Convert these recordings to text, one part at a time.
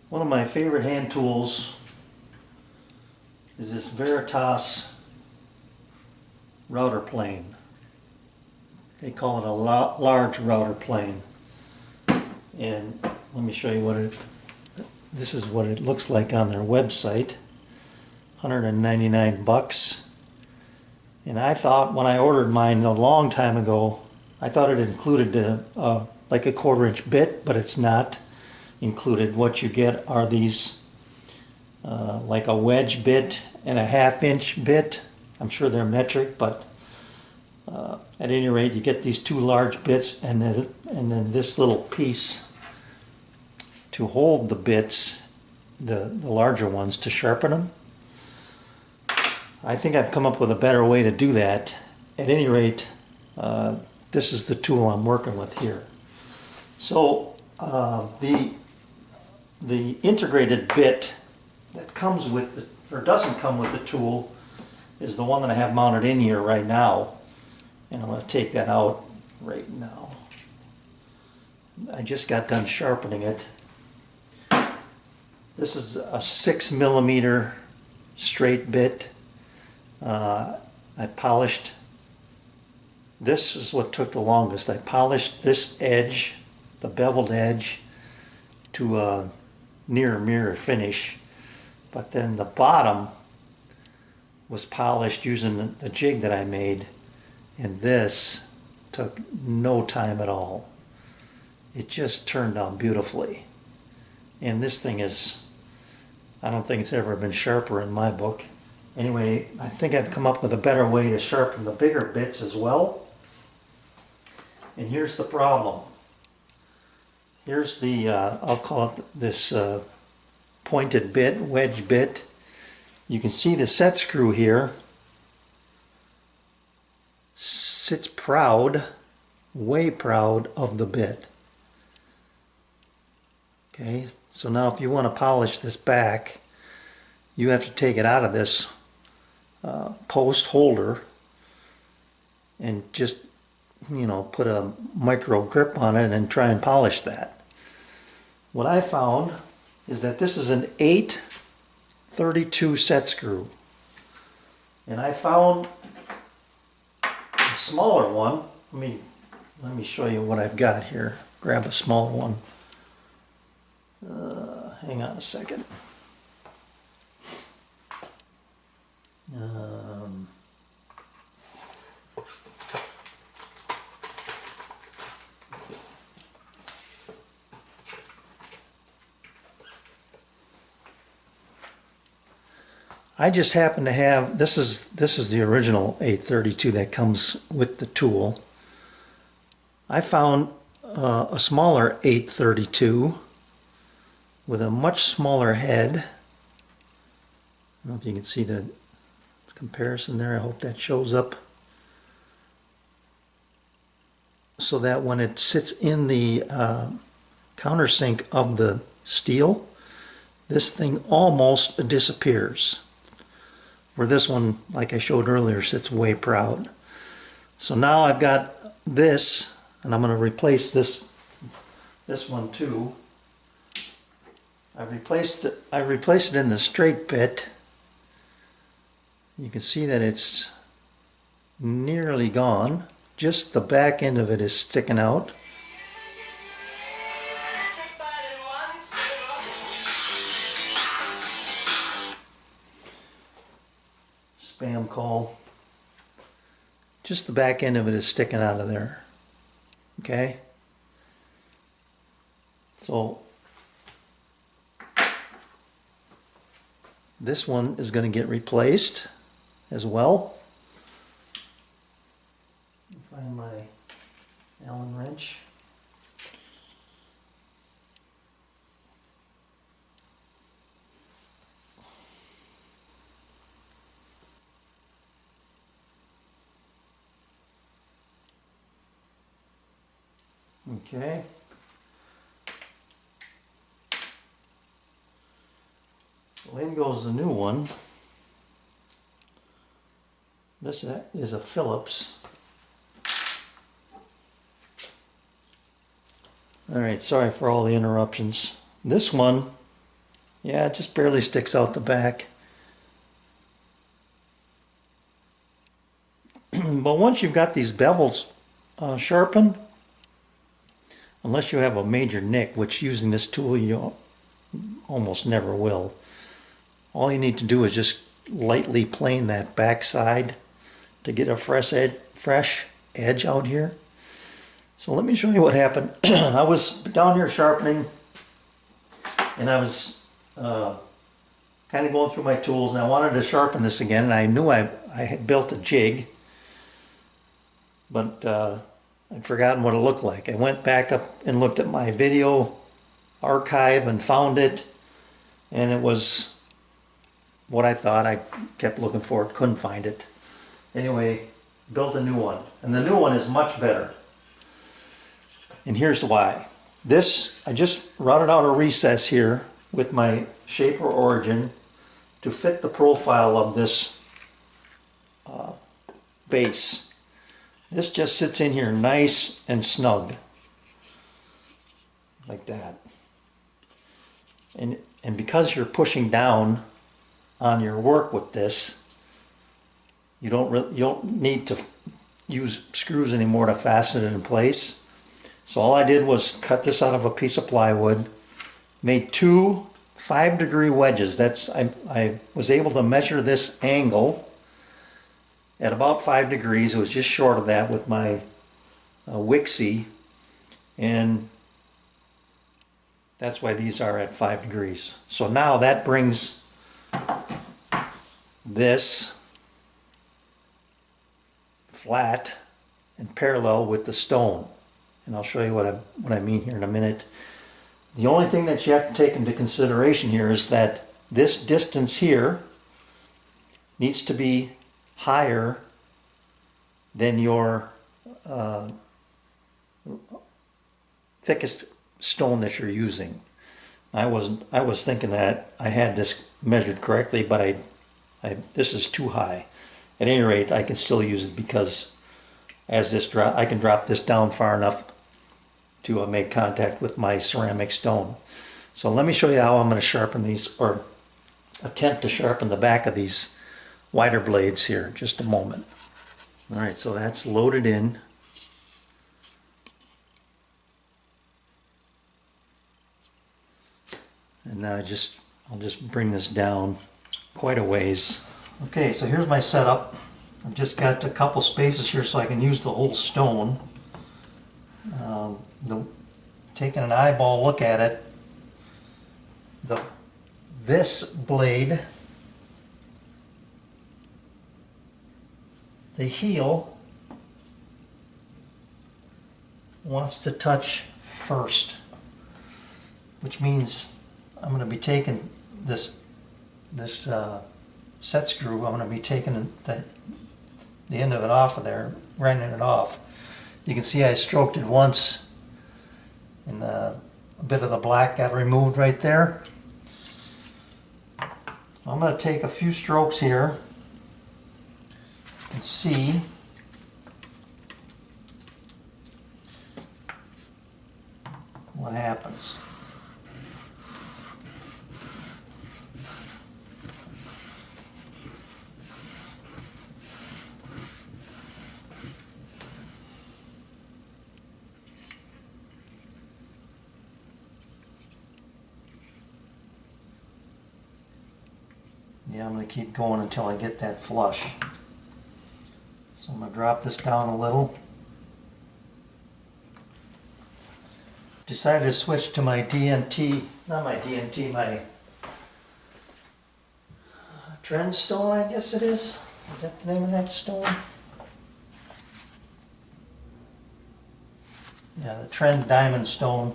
One of my favorite hand tools is this Veritas Router Plane. They call it a large router plane. And let me show you this is what it looks like on their website. 199 bucks. And I thought when I ordered mine a long time ago, I thought it included like a 1/4-inch bit, but it's not included. What you get are these like a wedge bit and a 1/2-inch bit. I'm sure they're metric, but at any rate, you get these two large bits and then this little piece to hold the bits, the larger ones, to sharpen them. I think I've come up with a better way to do that. At any rate, this is the tool I'm working with here. So the integrated bit that comes with the, or doesn't come with the tool, is the one that I have mounted in here right now. And I'm going to take that out right now. I just got done sharpening it. This is a 6mm straight bit. I polished, this is what took the longest. I polished this edge, the beveled edge, to a near mirror finish. But then the bottom was polished using the jig that I made. And this took no time at all. It just turned out beautifully. And this thing is, I don't think it's ever been sharper in my book. Anyway, I think I've come up with a better way to sharpen the bigger bits as well. And here's the problem. Here's the, I'll call it this pointed bit, wedge bit. You can see the set screw here sits proud, way proud of the bit. Okay, so now if you want to polish this back, you have to take it out of this post holder and just, you know, put a micro grip on it and try and polish that. What I found is that this is an 8/32 set screw, and I found a smaller one. Let me show you what I've got here. Grab a smaller one. Hang on a second. I just happen to have, this is the original 8/32 that comes with the tool. I found a smaller 8/32 with a much smaller head. I don't know if you can see the comparison there. I hope that shows up. So that when it sits in the countersink of the steel, this thing almost disappears. Where this one, like I showed earlier, sits way proud. So now I've got this, and I'm going to replace this one too. I've replaced it in the straight bit. You can see that it's nearly gone. Just the back end of it is sticking out. Spam call. Just the back end of it is sticking out of there. Okay? So this one is going to get replaced as well. Find my Allen wrench. Okay. Well, in goes the new one. This is a Phillips. Alright, sorry for all the interruptions. This one Yeah, it just barely sticks out the back. But once you've got these bevels sharpened, unless you have a major nick, which using this tool you almost never will, all you need to do is just lightly plane that back side to get a fresh edge out here. So let me show you what happened. I was down here sharpening, and I was kind of going through my tools, and I wanted to sharpen this again, and I knew I had built a jig, but I'd forgotten what it looked like. I went back up and looked at my video archive and found it, and it was what I thought. I kept looking for it, couldn't find it. Anyway, built a new one, and the new one is much better. And here's why. This, I just routed out a recess here with my shaper origin to fit the profile of this base. This just sits in here nice and snug, like that. And because you're pushing down on your work with this, you don't need to use screws anymore to fasten it in place. So all I did was cut this out of a piece of plywood, made 2 5-degree wedges. I was able to measure this angle at about 5 degrees. It was just short of that with my Wixie, and that's why these are at 5 degrees. So now that brings this flat and parallel with the stone. And I'll show you what I mean here in a minute. The only thing that you have to take into consideration here is that this distance here needs to be higher than your thickest stone that you're using. I was thinking that I had this measured correctly, but this is too high. At any rate, I can still use it because as this I can drop this down far enough to make contact with my ceramic stone. So let me show you how I'm going to sharpen these, or attempt to sharpen the back of these wider blades here. Just a moment. All right, so that's loaded in. And now I'll just bring this down quite a ways. Okay, so here's my setup. I've just got a couple spaces here so I can use the whole stone. Taking an eyeball look at it, this blade, the heel wants to touch first, which means I'm going to be taking this set screw, I'm going to be taking the end of it off of there, grinding it off. You can see I stroked it once, and a bit of the black got removed right there. So I'm going to take a few strokes here and see what happens. Yeah, I'm going to keep going until I get that flush. So I'm going to drop this down a little. Decided to switch to my my trend stone, I guess it is. Is that the name of that stone? Yeah, the trend diamond stone.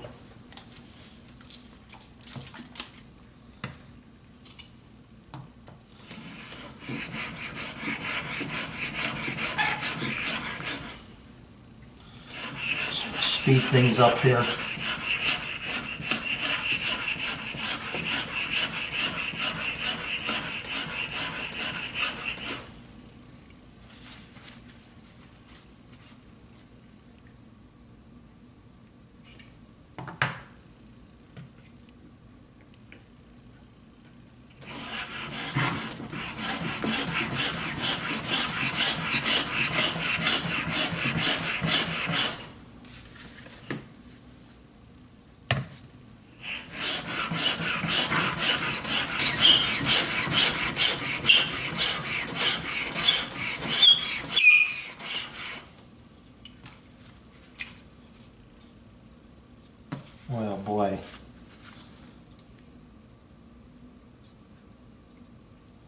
Speed things up here.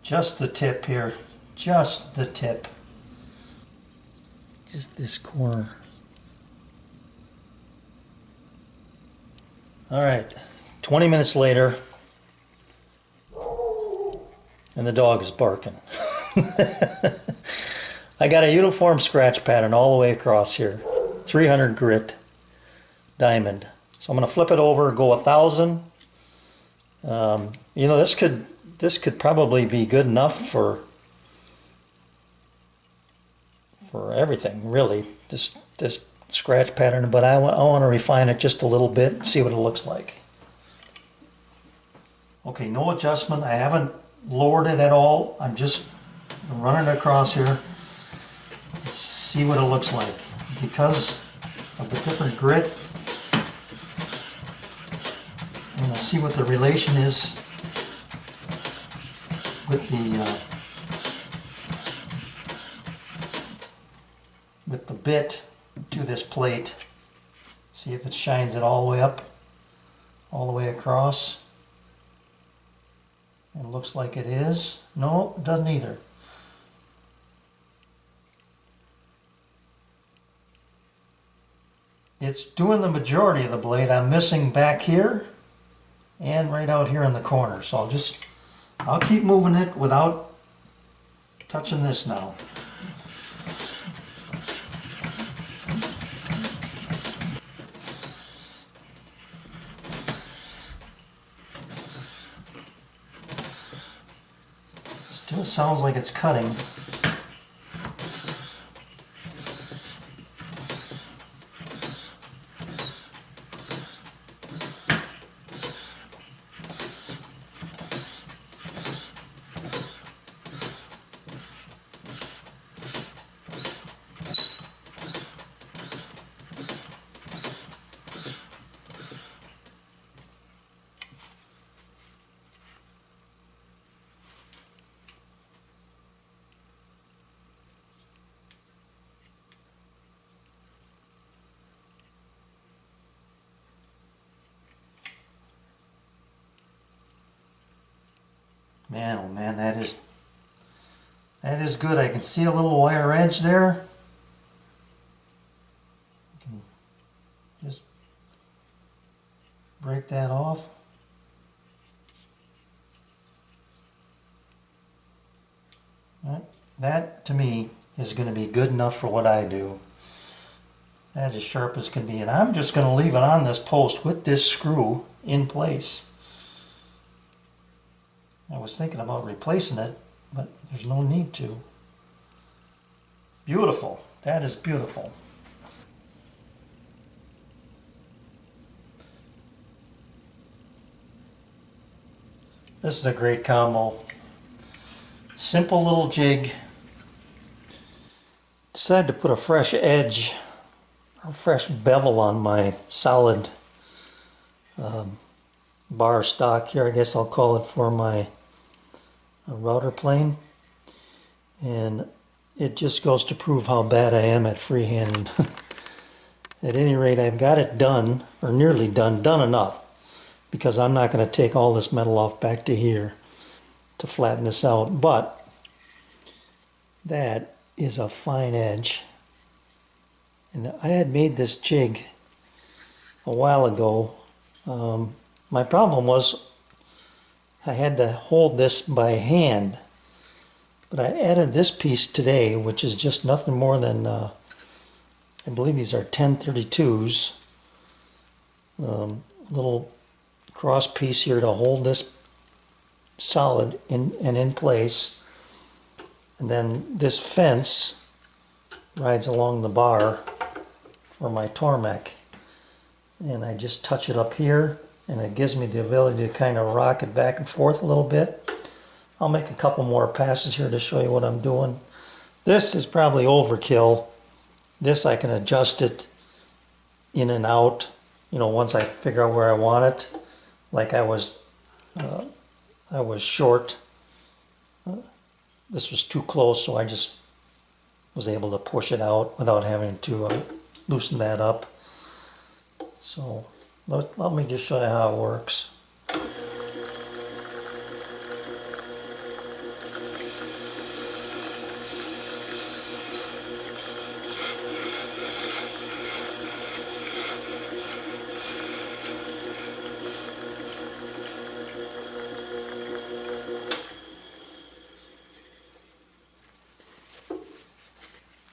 Just the tip here, just the tip. Just this corner. All right, 20 minutes later, and the dog is barking. I got a uniform scratch pattern all the way across here, 300 grit diamond. So I'm going to flip it over, go 1,000. You know, this could probably be good enough for everything, really. This scratch pattern, but I want to refine it just a little bit, see what it looks like. Okay, no adjustment. I haven't lowered it at all. I'm just running it across here. See what it looks like. Because of the different grit, I'm going to see what the relation is with the bit to this plate. See if it shines it all the way up, all the way across. It looks like it is. No, it doesn't either. It's doing the majority of the blade. I'm missing back here and right out here in the corner. So I'll keep moving it without touching this now. Still sounds like it's cutting. Man, oh man, that is good. I can see a little wire edge there. I can just break that off. Right. That, to me, is going to be good enough for what I do. That is sharp as can be. And I'm just going to leave it on this post with this screw in place. I was thinking about replacing it, but there's no need to. Beautiful. That is beautiful. This is a great combo. Simple little jig. Decided to put a fresh edge, a fresh bevel on my solid bar stock here. I guess I'll call it for my router plane. And it just goes to prove how bad I am at freehanding. At any rate, I've got it done, or nearly done enough, because I'm not going to take all this metal off back to here to flatten this out. But that is a fine edge. And I had made this jig a while ago. My problem was I had to hold this by hand. But I added this piece today, which is just nothing more than, I believe these are 1032s. Little cross piece here to hold this solid in place. And then this fence rides along the bar for my Tormek. And I just touch it up here, and it gives me the ability to kind of rock it back and forth a little bit. I'll make a couple more passes here to show you what I'm doing. This is probably overkill. This I can adjust it in and out, you know, once I figure out where I want it. Like I was short. This was too close, so I just was able to push it out without having to loosen that up. So let me just show you how it works.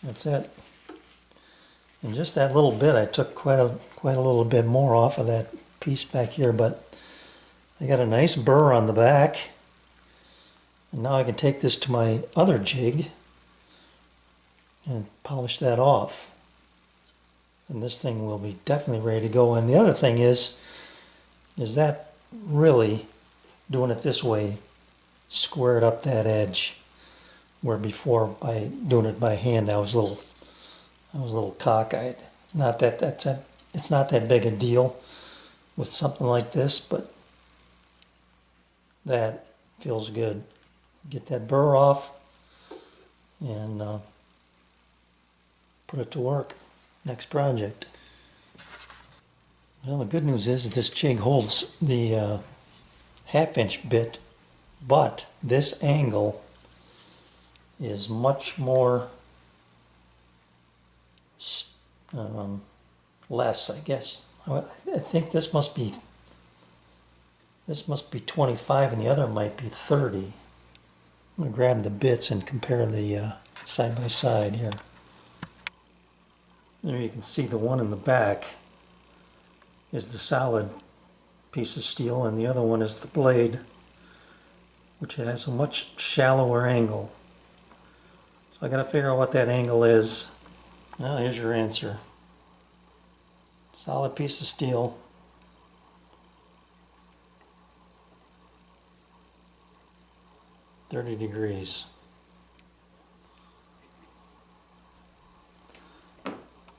That's it. And just that little bit, I took quite a little bit more off of that piece back here, but I got a nice burr on the back. And now I can take this to my other jig and polish that off. And this thing will be definitely ready to go. And the other thing is that really doing it this way squared up that edge, where before by doing it by hand I was a little cockeyed. Not that it's not that big a deal with something like this, but that feels good. Get that burr off and put it to work. Next project. Well, the good news is this jig holds the 1/2 inch bit, but this angle is much more less, I guess. I think this must be 25 and the other might be 30. I'm going to grab the bits and compare the side by side here. There you can see the one in the back is the solid piece of steel and the other one is the blade, which has a much shallower angle. So I got to figure out what that angle is. Well, here's your answer. Solid piece of steel. "30 degrees.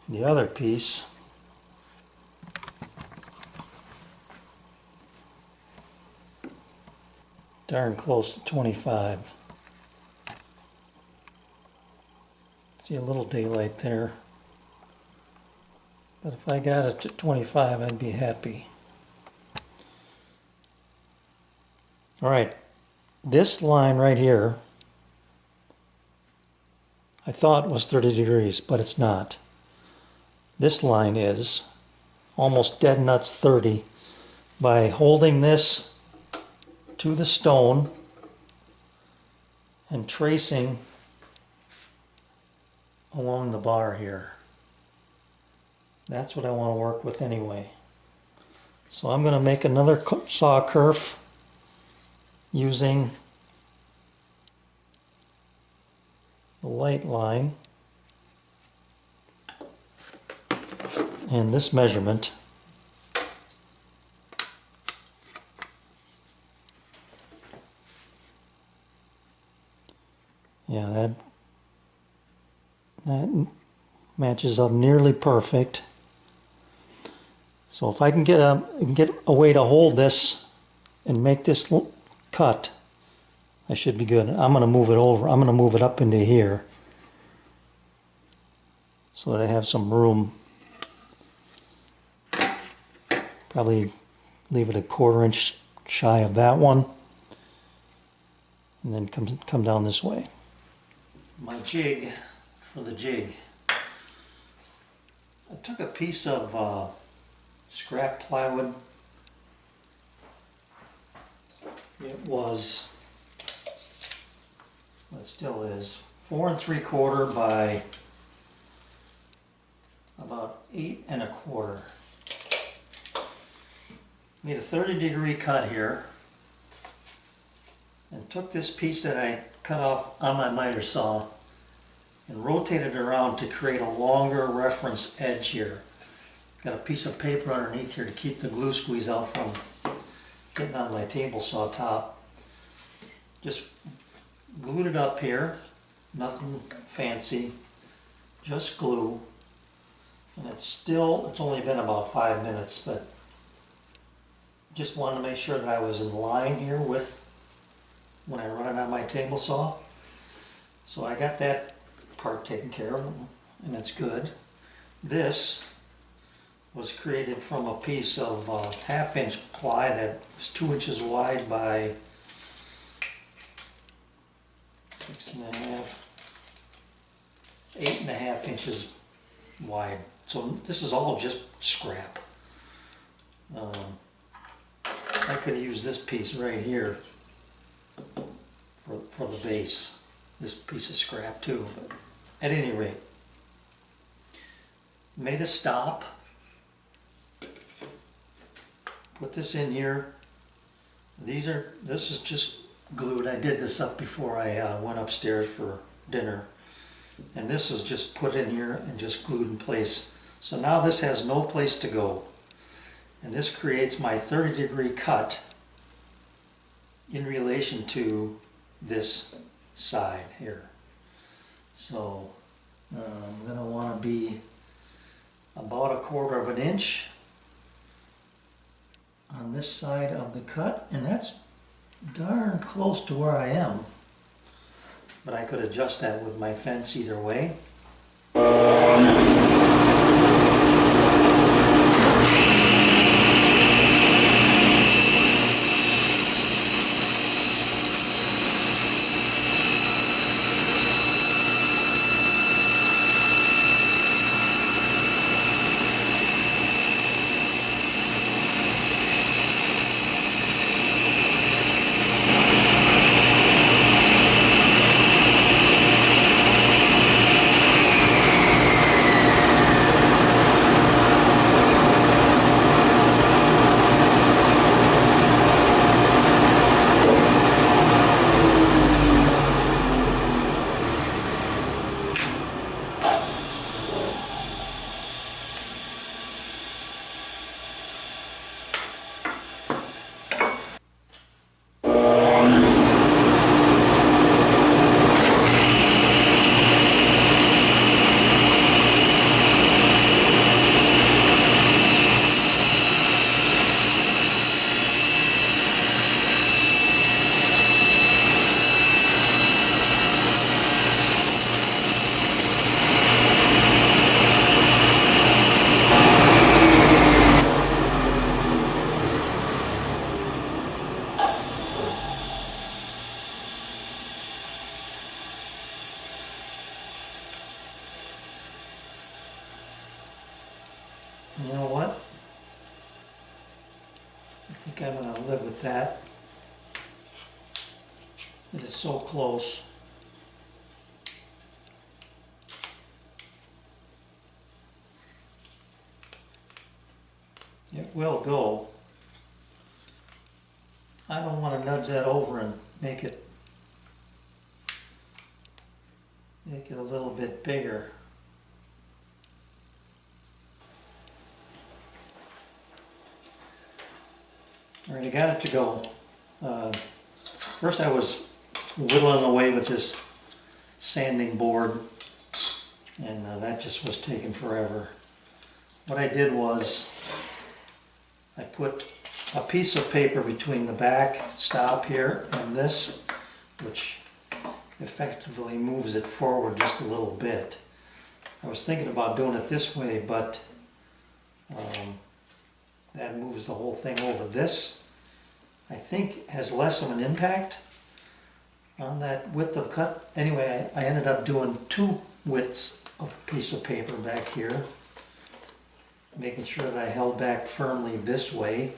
The other piece darn close to 25. See a little daylight there. But if I got it to 25, I'd be happy. All right, this line right here, I thought was 30 degrees, but it's not. This line is almost dead nuts 30. By holding this to the stone and tracing along the bar here. That's what I want to work with anyway. So I'm going to make another saw kerf using the light line and this measurement. Yeah, that matches up nearly perfect. So if I can get a way to hold this and make this cut, I should be good. I'm going to move it over. I'm going to move it up into here so that I have some room. Probably leave it a 1/4 inch shy of that one, and then come down this way. My jig for the jig. I took a piece of scrap plywood. It was, well, it still is, 4 3/4 by about 8 1/4. Made a 30-degree cut here and took this piece that I cut off on my miter saw and rotated it around to create a longer reference edge here. Got a piece of paper underneath here to keep the glue squeeze out from getting on my table saw top. Just glued it up here, nothing fancy, just glue. And it's only been about 5 minutes, but just wanted to make sure that I was in line here with when I run it on my table saw. So I got that part taken care of, and it's good. This was created from a piece of 1/2 inch ply that was 2 inches wide by 6 1/2, 8 1/2 inches wide. So this is all just scrap. I could use this piece right here for the base. This piece of scrap too. But at any rate, made a stop, put this in here. This is just glued. I did this up before I went upstairs for dinner. And this is just put in here and just glued in place. So now this has no place to go. And this creates my 30-degree cut in relation to this side here. So I'm going to want to be about 1/4 of an inch on this side of the cut, and that's darn close to where I am. But I could adjust that with my fence either way. You know what? I think I'm going to live with that. It is so close. It will go. I don't want to nudge that over and make it a little bit bigger. Alright, I got it to go. First I was whittling away with this sanding board, and that just was taking forever. What I did was I put a piece of paper between the back stop here and this, which effectively moves it forward just a little bit. I was thinking about doing it this way, but that moves the whole thing over. This, I think, has less of an impact on that width of cut. Anyway, I ended up doing 2 widths of a piece of paper back here, making sure that I held back firmly this way,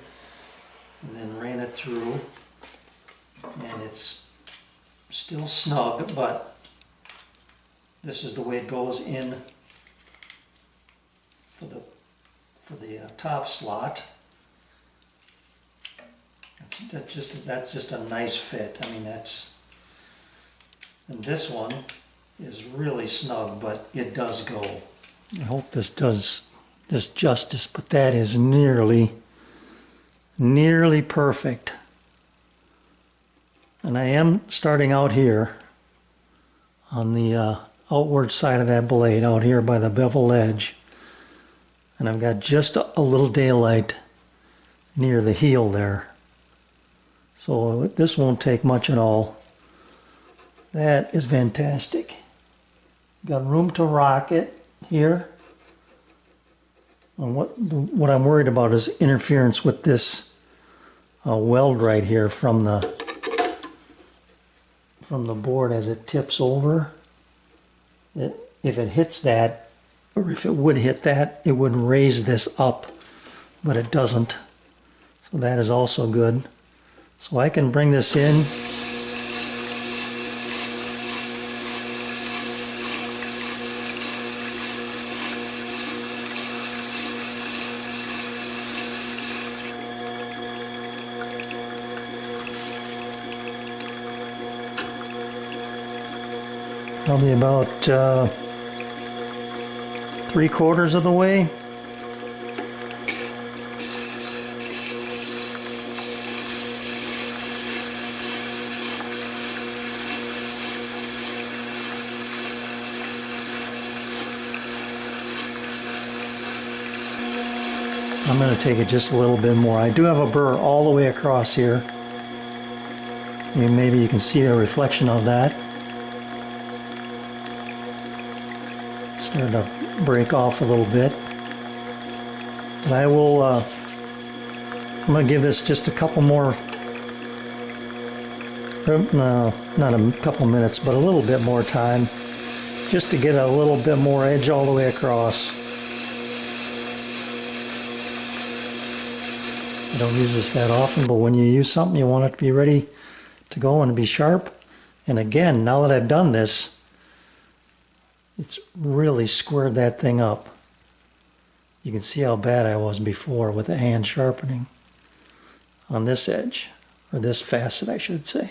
and then ran it through, and it's still snug, but this is the way it goes in for the top slot. That's just a nice fit. I mean, and this one is really snug, but it does go. I hope this does this justice, but that is nearly perfect. And I am starting out here on the outward side of that blade, out here by the bevel edge, and I've got just a little daylight near the heel there. So this won't take much at all. That is fantastic. Got room to rock it here. And what I'm worried about is interference with this weld right here from the board as it tips over. If it hits that, or if it would hit that, it would raise this up, but it doesn't. So that is also good. So I can bring this in. Probably about 3/4 of the way. I'm going to take it just a little bit more. I do have a burr all the way across here. And maybe you can see the reflection of that. Starting to break off a little bit. But I will, I'm going to give this just a couple more, not a couple minutes, but a little bit more time, just to get a little bit more edge all the way across. I don't use this that often, but when you use something, you want it to be ready to go and be sharp. And again, now that I've done this, it's really squared that thing up. You can see how bad I was before with the hand sharpening on this edge, or this facet I should say.